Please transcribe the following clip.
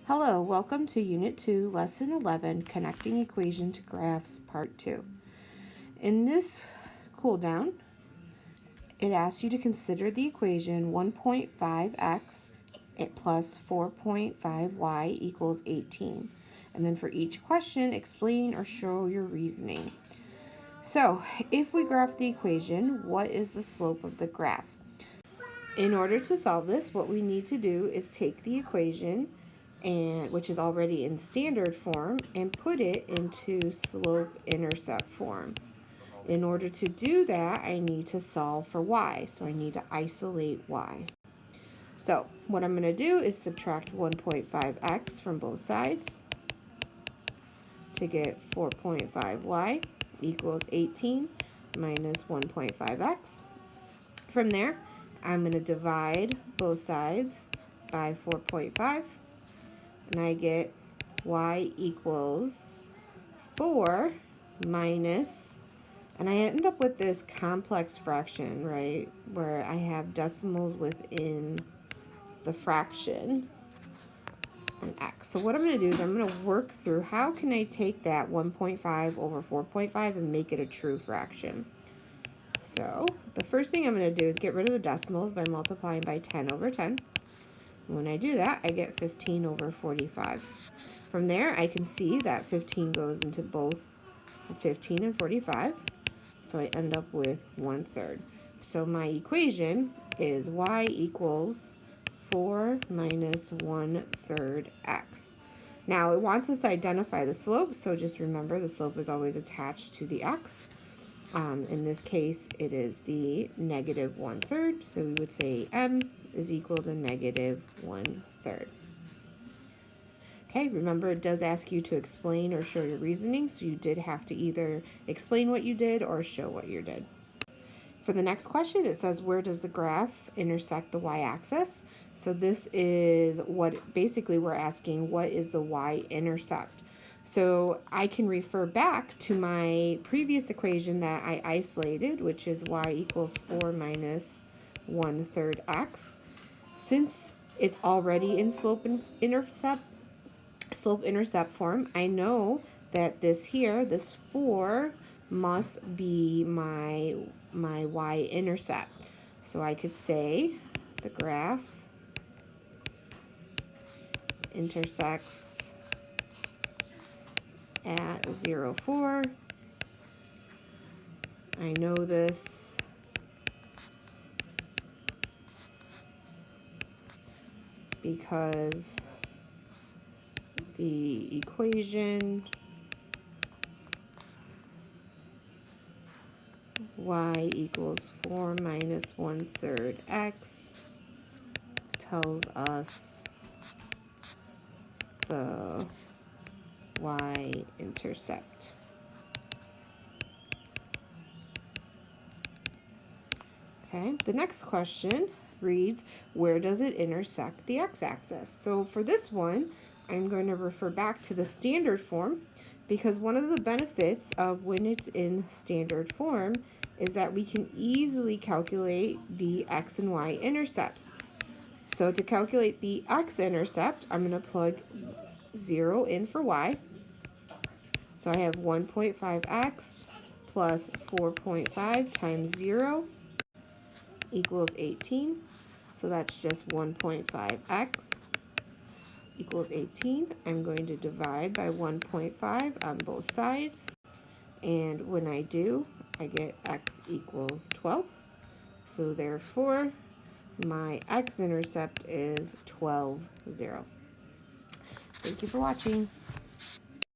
Hello, welcome to Unit 2, Lesson 11, Connecting Equation to Graphs, Part 2. In this cool down, it asks you to consider the equation 1.5x plus 4.5y equals 18. And then for each question, explain or show your reasoning. So, if we graph the equation, what is the slope of the graph? In order to solve this, what we need to do is take the equation, which is already in standard form, and put it into slope-intercept form. In order to do that, I need to solve for y, so I need to isolate y. So what I'm going to do is subtract 1.5x from both sides to get 4.5y equals 18 minus 1.5x. From there, I'm going to divide both sides by 4.5. And I get y equals 4 minus, and I end up with this complex fraction, right, where I have decimals within the fraction and x. So what I'm going to do is I'm going to work through how can I take that 1.5 over 4.5 and make it a true fraction. So the first thing I'm going to do is get rid of the decimals by multiplying by 10 over 10. When I do that, I get 15 over 45. From there, I can see that 15 goes into both 15 and 45, so I end up with 1/3. So my equation is y equals 4 minus 1/3 x. Now, it wants us to identify the slope, so just remember the slope is always attached to the x. In this case, it is the negative 1/3, so we would say m is equal to negative 1/3. Okay, remember it does ask you to explain or show your reasoning, so you did have to either explain what you did or show what you did. For the next question, it says, where does the graph intersect the y-axis? So this is what basically we're asking, what is the y-intercept? So I can refer back to my previous equation that I isolated, which is y equals 4 minus 1/3 x. Since it's already in slope-intercept form, I know that this 4 must be my y-intercept. So I could say the graph intersects at 0, 4. I know this because the equation y equals 4 minus 1/3 x tells us the y-intercept. Okay, the next question reads, where does it intersect the x-axis? So for this one, I'm going to refer back to the standard form, because one of the benefits of when it's in standard form is that we can easily calculate the x and y-intercepts. So to calculate the x-intercept, I'm going to plug 0 in for y. So I have 1.5x plus 4.5 times 0 equals 18. So that's just 1.5x equals 18. I'm going to divide by 1.5 on both sides. And when I do, I get x equals 12. So therefore, my x-intercept is 12, 0. Thank you for watching.